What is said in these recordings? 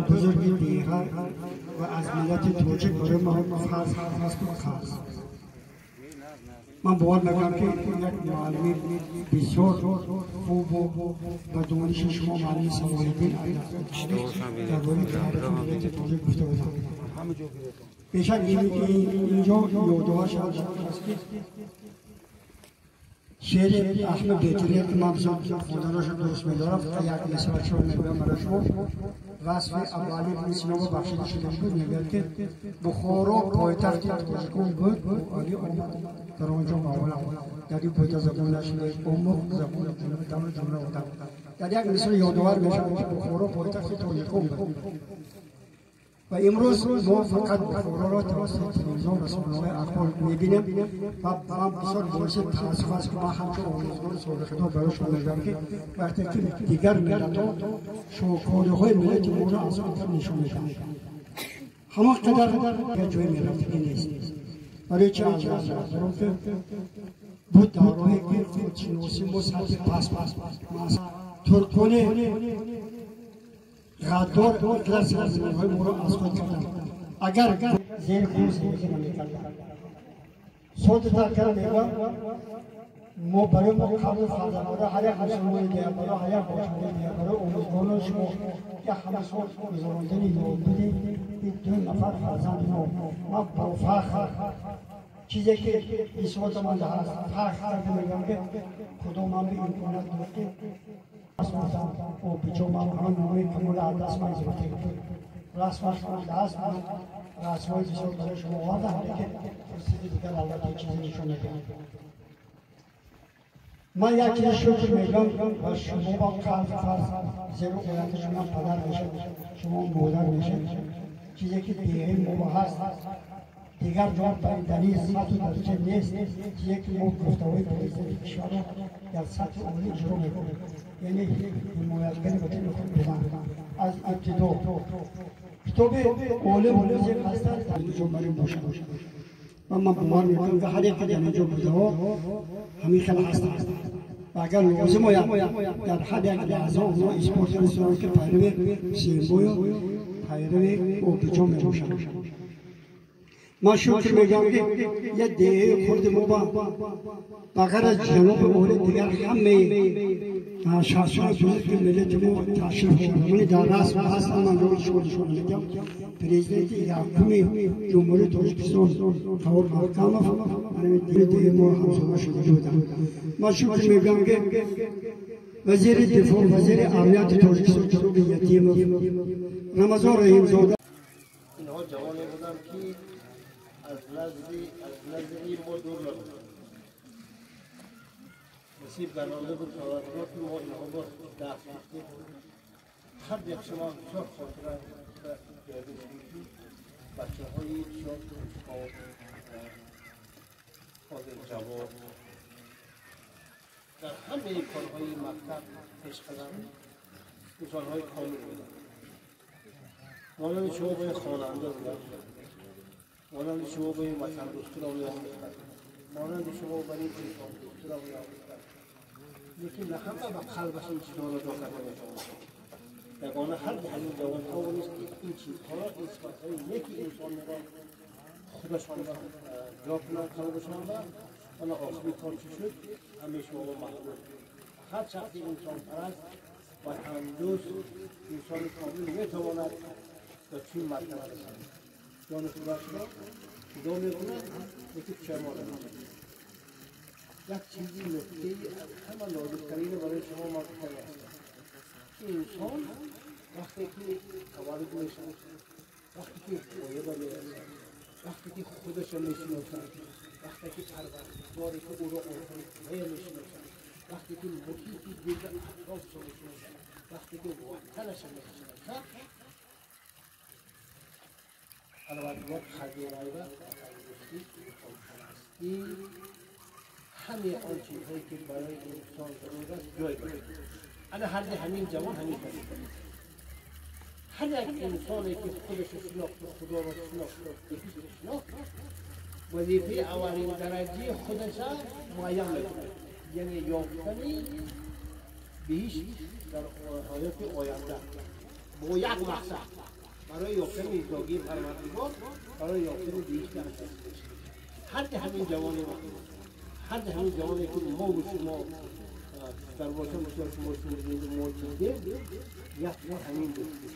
بزرگی دیگر و از ملت توجیه برای ما فرض خاص. من باور میکنم که یک معلمی بسیار خوب و دانش شما معلم صلاح‌الدین درباره تاریخ ملت توجیه گفته بود. بیشک اینجا یادداشت هست که شعر احمد بیتریه که من خدا را درست می‌دارم تا یک مثال شما میگم برای شما وصف اولی مسلمان بخشیده شده بود میگه که بخارا پایتخت ترکمن بود و علی آمد در آنجا ماولا در این پایتخت زبان نشده امم زبان جمله بودن در یک مثال یادآور میشم که بخارا پایتخت ترکمن بود و امروز ما فقط بخارا را توسط تلویزیون رسانه‌های اخبار می‌بینیم و من بسیار باعث تأسف است که من همچون آموزگار سابق خطاب برای شما میگم که وقتی که دیگر ملت‌ها شاهکاری‌های ملت ما را از خود نشان می‌دهند همه قدر جای می‌رفتگی نیست برای چه از نظرم که بود دارای که خودشناسی ما سطح پس ترکانه غدار اطلاس های ما را از خود کردن اگر زیر خون زندگی نمی‌کردن صد تاکر میگم ما برای ما قبول فردا بوده هر یک مسلمانی دیگر برای هر یک باشنده دیگر برای امیدواران شما که همه سال گذراندنی بودید دو نفر فرزند ما با فخر چیزی که اثبات من هست فخر کرده میگم که خدا من به امکانات داشته و بیچو من همون نوعی کمول عدس من زبطه رسمش من دست من رسمای بسیار برای شما وارده همه که فرصتی دیگر البته چیزی نشون نگم من یکی شکر میگم و شما با قلب فرض زیرو قیلت شما پدر میشه شما مادر میشه چیزی که دیگه ما هست دیگر جان دلیل زیاد و درجه نیست چیزی که ما گفته‌های پرزیدنت کشور را در سطح عالی اجرا میکنیم یعنی حمایتگری به طور خود بدن از ابتدا کتاب عالم و لازم هستند در اینجا برای باشه و من باور میکنم که هر یک در اینجا بوده ها همین خیلی هستند و اگر لازم باید در هر یک لحظه اونا اثبات کنند که پیرو سیمبوی و پیرو اوبیجا میباشند من شکر میگم که یه دیه خورد ما بغیر از جنوب اول دیگر همه شخصان دوست که ملت ما تشریف آوردن در رسم هستن من روی شما میگم پرزیدنت یعقوبی جمهوری تاجیکستان قول محکم همین دیگه ما همسایه شده بودن من شکر میگم که وزیر دفاع وزیر امنیت تاجیکستان جنوب یتیم رمضان رحیم زاده اینها جوانی بودن که از نظری ما دور نبود نصیب برنامه بود توجهات ما اینها با دست بودیم هر یک شما بسیار خاطره جایده شدید بچه های شاد فاضل جواب در همه کارهای مکتب پیش قدم مثالهای کامل بودن مانند شما باید خواننده بودن مانند شما باید وطن دوستی را می‌آموختند مانند شما باید انسان دوستی را می‌آموختند لیکن نه همه به قلبشون چیزها را جا کرده می‌توانند یگانه هر همین جوان‌ها نیست که این چیزها را این صفت‌های یکی انسان را خودشان را جا کنند قلبشان را و آخری کار چی شد همه شما را محبوب هر شخصی انسان پرست وطن دوست انسان کامل می‌تواند تا چین مرتبه رسد جان خودش را فدا می‌کند لیکن شرمانده نمی‌شود یک چیزی نکته‌ای از همه نازک‌ترین برای شما مطرح است که انسان وقتی که تولد می‌شود وقتی که پایه می‌رسد وقتی که خودش را می‌شناسد وقتی که پروردگاری که او را آفرید می‌شناسد وقتی که محیط دیگر اطراف را می‌شناسد وقتی که وطنش را می‌شناسد البته خدیرای و این همه آن چیزهایی که برای انسان ضرورت است جای دارد انا همین جوان همین کاری کنید هر یک انسانی که خودش شناخت و خدا را شناخت و بهشت شناخت وظیفه اولین درجه خودش را معین میکند یعنی یافتن بهشت در حیات آینده با یک مقصد برای یافتن ایزداگی پروردگار برای یافتن بهشت اساس حد همین جوانی حد همین جوانی که ما و شما در واقع بسیار شما شمردید موجوده یک ما همین دوستی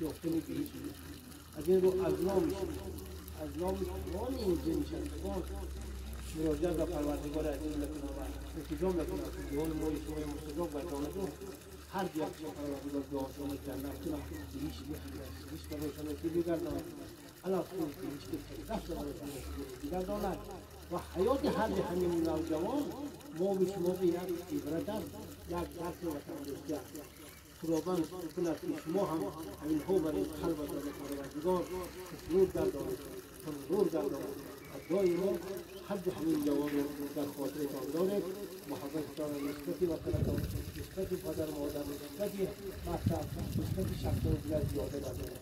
یافتن بهشت از این رو از نام تمام این جنشندگان مراجعه به پروردگار عزیز میکنم و التجا میکنم که جهان ما شما مستجاب گرداند هر جا که پروردگار دعا شما جنت کنم هیچ برایشان که بگرداند علاوه بر هیچ که دست برایشان بگرداند و حیات هر همین نوجوان ما به شما به یک عبرت است یک درس وطن دوستی است خداوند کند که شما هم همین ها برای قلبتان پروردگار نور گرداند نور گرداند دائما حد همین جوان در خاطرتان دارد محبتتان نسبت وطنتان نسبت پدر مادر نسبت مکتب نسبت شخصان دیگر زیاده ندارد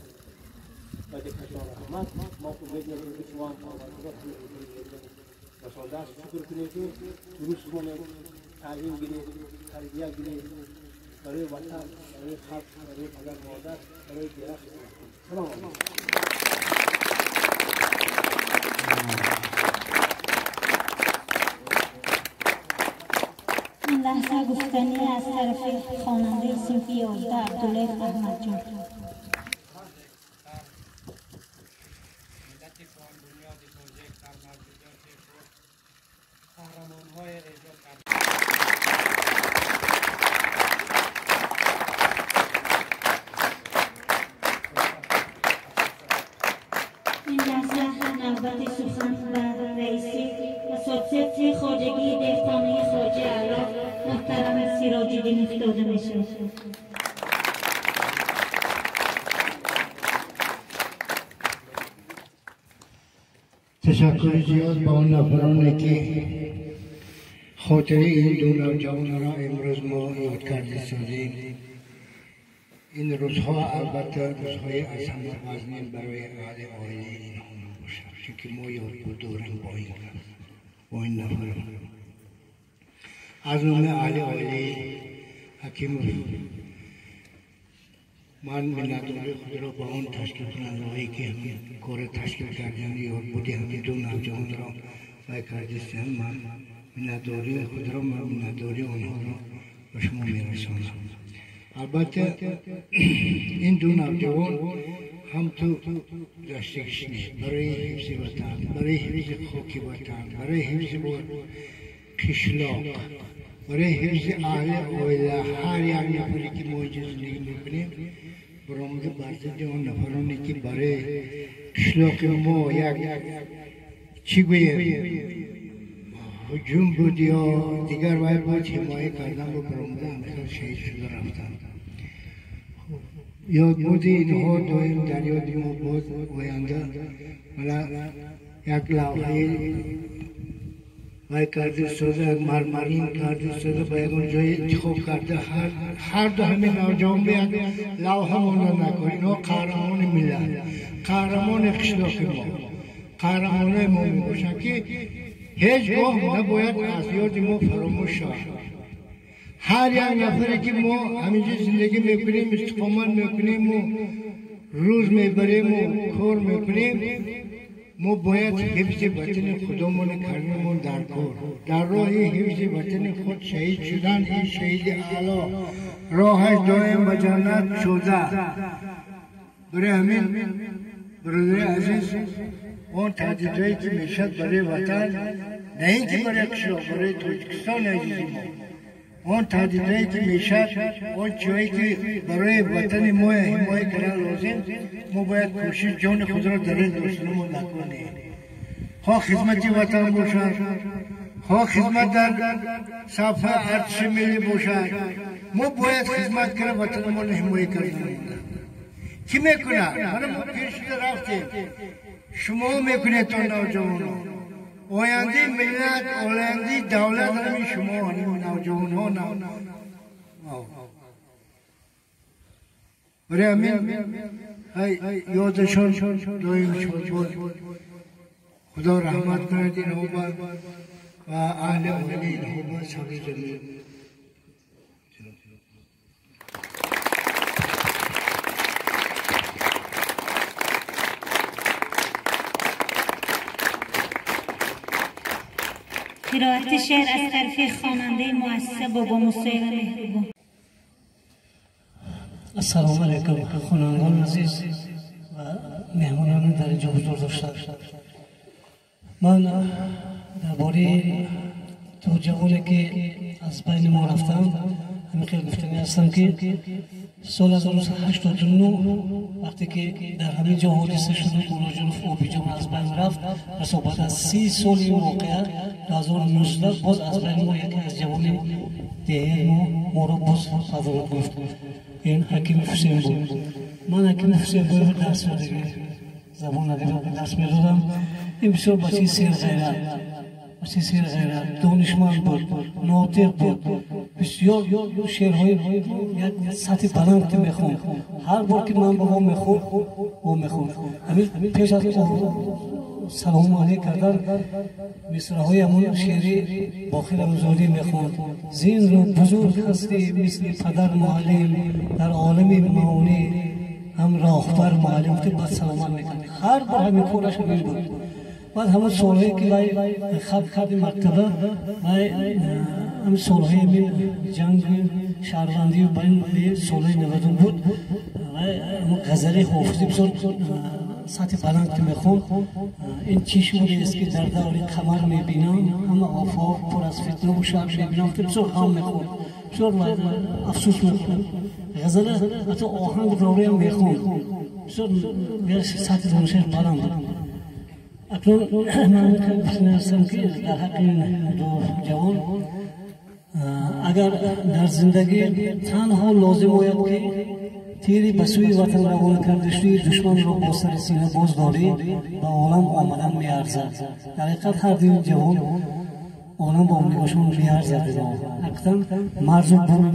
و دکتر رحمت ما خود بگیریم که شما هم پروردگار و سالدهش شکر کنید که درست کنید تعلیم گیرید تربیه گیرید برای وطن برای خلق برای پدر مادر برای درخت سلام علیکم این لحظه گفتنی از طرف خواننده صوفی 11 عبدالله احمد جان. این لحظه نوبت سخن و رئیسی اساتید خواجگی دهقانی خواجه اعلی محترم سیراج‌الدین افتاده میشه. تشکر زیاد با اون نفرانی که خاطر این دو نوجوان را امروز ما یاد کرده سازیم. این روزها البته روزهای از هم وزنین برای اهل عائله اینها نباشد چون که ما یاد داریم با این نفران. از نام اهل عائله حکیم من منتظر خود را با اون تشکیل کننده‌هایی که همین کار تشکیل کردن یاد بودی همین دو نوجوان را و کردستم من منتظر خود را منتظر آنها را به شما میرسانم. البته این دو نوجوان هم تو دستکشی برای حفظ وطن برای حفظ خاک وطن برای حفظ کشلاق برای حفظ اهل عائله هر یک نفری که ما اینجا زندگی میکنیم برآمده برضد آن نفرانی که برای کشلاق ما یک چی گوییم هجوم بود یا دیگر باید بود حمایه کردن و برآمده همسر شهید شده رفتن. یاد بود اینها دایم در یاد ما بود آینده یک لوحه و کرده سازه مرمرین کرده سازه با یک جای انتخاب کرده هر دو همین نوجوان به یک لوحه مانده نکنه. اینها قهرمان ملت قهرمان قشلاق ما قهرمان ما میباشن که هیچگاه نباید از یاد ما فراموش شود. هر یک نفری که ما همینجا زندگی میکنیم استقامت میکنیم و روز میبریم و کار میکنیم ما باید حفظ وطن خودمون کردنمون در کار در راه حفظ وطن خود شهید شدن. این شهید اعلی راهش دائم به جنت شده. برای همین برادر عزیز اون تهدیدهایی که میشد برای وطن نه اینکه برای قشلاق برای تاجیکستان عزیز ما اون تهدیدهایی که میشد اون چیزهایی که برای وطن ما حمایت کردن لازم ما باید کوشش جان خود را در این داشتنمون نکنیم. خواه خدمت وطن باشد خواه خدمت در صفحه ارتش ملی باشد ما باید خدمت کنه وطنمون حمایت کردن. کی میکنه؟ ما پیش رفتیم شما میکنید تا نوجوانان آینده ملت آینده دولت همین شما همین نوجوان ها برای همین یادشان دائم شد. خدا رحمت کند اینها و اهل عائله اینها سبز زمین. قرائت شعر از طرف خواننده مؤسسه بابا موسی و مهربان. السلام علیکم خوانندگان عزیز و مهمانان در اینجا حضور داشته. من درباره دو جوانی که از بین ما رفتند همین خیلی گفتنی هستم که سال 1989 وقتی که در همین جا حادثه شد و مولا جلوف آبی جان از بین رفت و بعد از 30 سال این واقعه 2019 باز از بین ما یکی از جوان دیگر ما را باز حضرت گفت این حکیم حسین بود. من حکیم حسین بود رو درس میدادم، زبان ادبی رو درس میدادم. این بسیار بچه سیر غیرت دانشمند بود، ناطق بود، بسیار شعرهای یک سطح بلند میخوند. هر بار که من با او میخوند همین پیش از سلام علیک کردن مصرع‌های همون شعری باقی رمزالی میخوند. زین رو بزرگ هستی مثل پدر معلم در عالم معانی هم راهبر معلم تو بعد سلام میکرد. هر بار همین کارش همین بود. بعد همون سالهایی که خط مکتبه همین سالهای جنگ شهروندی و بین سالهای 90 بود و غزل حافظی بسیار سطح بلند که میخوند. این چشمانی است که در دور قمر میبینم همه آفاق پر از فتنه و شر میبینم که بسیار غم میخورد، بسیار افسوس میخورد. غزل حتی آهنگ روری هم میخوند، بسیار سطح دانشش بلند بود. اکنون من بسیار هستم که در حق این دو جوان اگر در زندگی تنها لازم باید که تیری به سوی وطن روانه کرده شوی دشمن را با سر سینه باز داری و عالم آمدن میارزد. در حقیقت هر دو جوان عالم با نگاهشون میارزد. حقیقتا مرز و بوم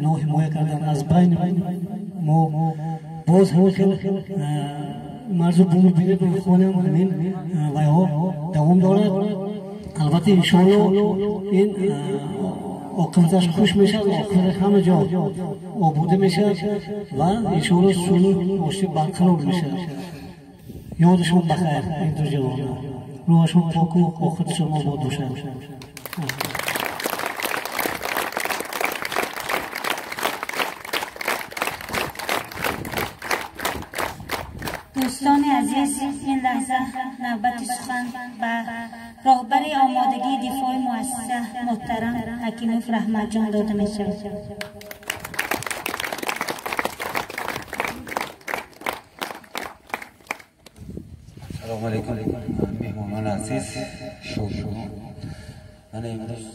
ماه حمایه کردن از بین ما باز هم که مرز و بوم بینه میخوانم همین و ها دوام دارد. البته انشاءالله این عاقبتش خوش میشه، آخر همه جا آبوده میشه و انشاءالله صلح آشتی برقرار میشه. یادشون بخیر این دو جوان، روحشون پاک و آخرتشون آباد باشه. دوستان عزیز، این لحظه نوبت سخن و راهبر آمادگی دفاع مؤسسه محترم حکیموف رحمت جان داده می شود. سلام علیکم مهمانان عزیز، شما من امروز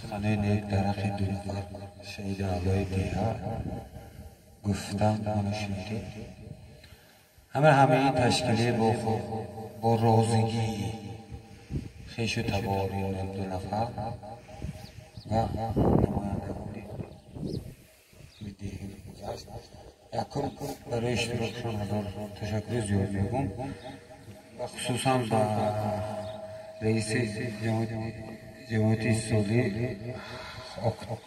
سخنان یک درخت دو نفر شهید اعلای دیها گفتم منو شنیدید. همه این تشکیلی با رازگی خیش و تباری این دو نفر و نماینده بودید میدهیم گذشت. یکم برای اشتراکشان هزار تشکر زیاد میگم و خصوصا با رئیس جماعت اسلامی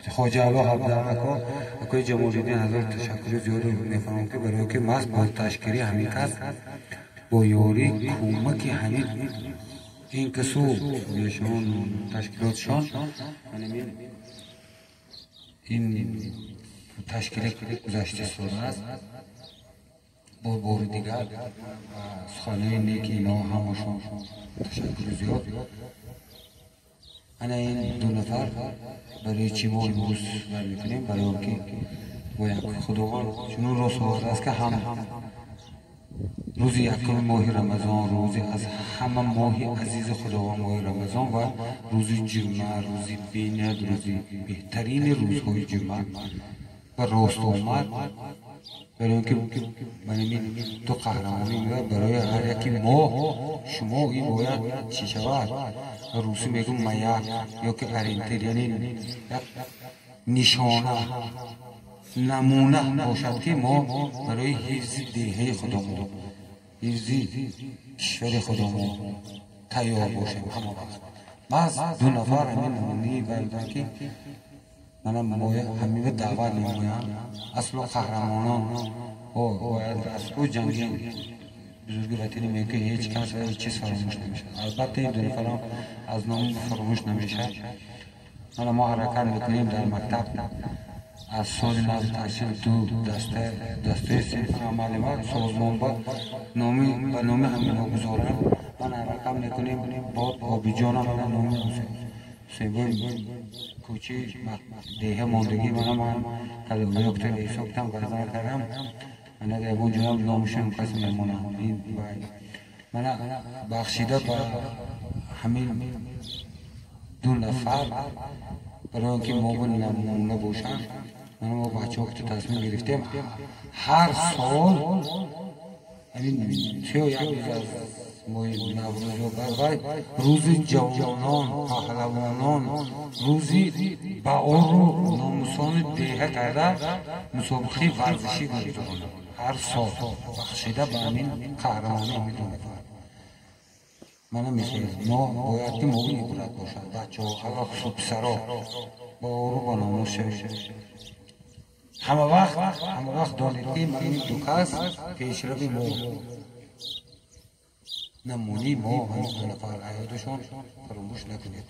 خواجه علا حبدالمکا اکای جمهوریدین هزار تشکر زیاد میکنم که برای که مست با تشکری همین کس با یاری کمک همین این کسو بیشون تشکیلاتشان این تشکیل گذشته سال است. بار دیگر خانه نیکی اینا همشون تشکر زیاد. انا این دو نفر برای چی ما امروز میکنیم؟ برای که باید خداوند چنون رسول است که هم روز یکم ماه رمضان، روزی از همه ماه عزیز خداوند ماه رمضان و روز جمعه، روز بیند، روز بهترین روزهای جمعه و راست آمد. برای اینکه من تو قهرمانی میگه برای هر یکی ماه شما این باید چی شود و روسی میگم میا یا که ارینتر یعنی یک نشانه نمونه باشد که ما برای حفظ دیهه خودمون، حفظ کشور خودمون تیار باشیم. بعض دو نفر همین نمونه‌ای بردن که منم همین دعوت نمویم اصلا قهرمانان باید از او جنگیم بزرگی وطنی میگه که هیچ کس و هیچ چیز فراموش نمیشه. البته این دو نفرم از نام فراموش نمیشه. ما حرکت میکنیم در مکتب از سال نو تحصیل دو دسته صنف عمل ما سازمان با نامی همین ها گذارم. من حرکت میکنیم با آبی جانم نامی سیبای کوچی دیه ماندگی من کلمه اکتر ایساکتم گذار کردم. من اگر اون جناب نامشون قسم میمونم. من بخشیده با همین دو نفر برای اینکه موقع نمونه باشن ما بچه ها که تصمیم گرفتیم هر سال همین 31 روز از ماه نوروز و برای روز جوانان پهلوانان روزی با آن ناموسان دیه کرده مسابقه ورزشی گرفتند. هر سال بخشیده به همین قهرمانی میدونه. من میشه ما باید که موقعی عبرت باشد بچه ها حالا خصوص پسرها با آرو با ناموس شوید. همه وقت دانید که من این دو کس پیشروی ما نمونی ما همین دو نفر حیاتشان فراموش نکنید.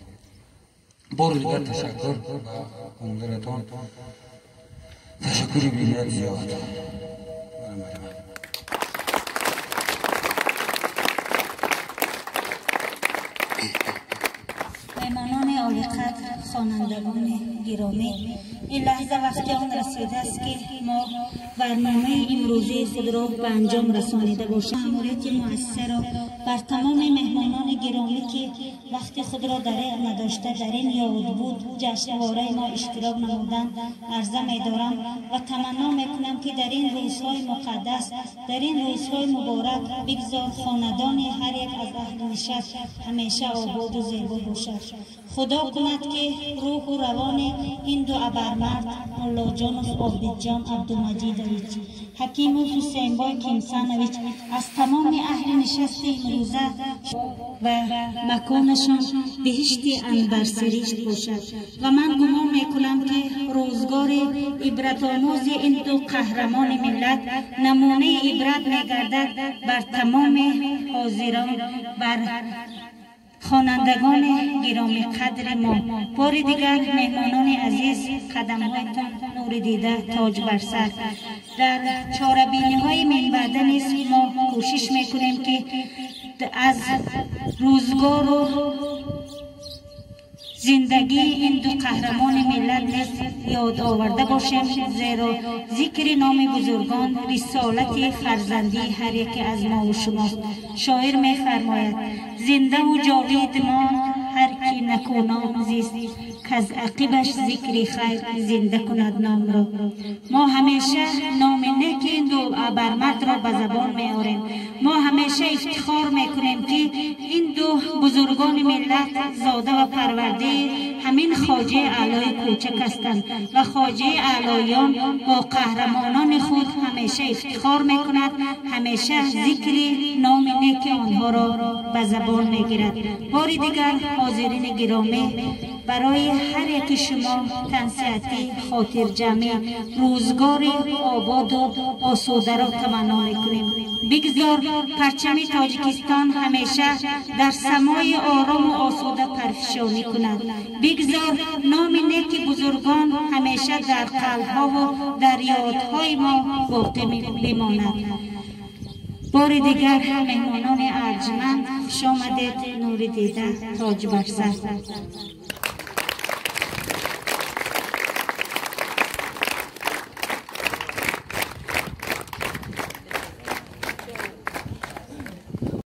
بار دیگر تشکر و حضورتان تشکری بی‌نهایت زیاد. مهمانان عالی‌قدر، خوانندگان گرامی، این لحظه وقتی آن رسیده است که ما برنامه امروزی خود را به انجام رسانیده باشیم. مأموریت مؤثر را بر تمام مهمانان گرامی که وقتی خود را دریغ نداشته در این یاد بود جشنواره ما اشتراک نمودند عرضه می‌دارم و تمنا می‌کنم که در این روزهای مقدس، در این روزهای مبارک بگذار خاندان هر یک از اهل نشست همیشه آباد و زیبا باشد. خدا کند که روح و روان این دو ابرمرد ملا جان و عابد جان عبدالمجیدویچ حکیم و حسین بای کیمسنویچ از تمام اهل نشست امروزه و مکانشان بهشتی عنبرسریشت باشد و من گمان میکنم که روزگار عبرت‌آموز این دو قهرمان ملت نمونه عبرت میگردد بر تمام حاضران، بر خوانندگان گرامی قدر ما. بار دیگر مهمانان عزیز قدم‌هایتان نور دیده تاج بر سر. در چاره‌بینی‌های منبعد نیز ما کوشش میکنیم که از روزگار و زندگی این دو قهرمان ملت نیز یاد آورده باشیم، زیرا ذکر نام بزرگان رسالت فرزندی هر یک از ما و شماست. شاعر می‌فرماید زنده و جاوید ما هر کی نکونام زیست که از عقبش ذکر خیر زنده کند نام را. ما همیشه نام نیک این دو ابرمرد را به زبان می‌آوریم. ما همیشه افتخار میکنیم که این دو بزرگان ملت زاده و پرورده همین خواجه اعلای کوچک هستند و خواجه اعلایان با قهرمانان خود همیشه افتخار میکند، همیشه ذکر نام نیک آنها را به زبان میگیرد. بار دیگر حاضرین گرامی، برای هر یک شما تنصیحاتی خاطر جمعی روزگار آباد و آسوده را تمنا میکنیم. بگذار پرچم تاجیکستان همیشه در سمای آرام و آسوده پرفشانی کند. بگذار نام نیک بزرگان همیشه در قلب‌ها و در یادهای ما باقی بماند. بار دیگر مهمانان ارجمند خوش آمدید، نور دیده تاج بر سر.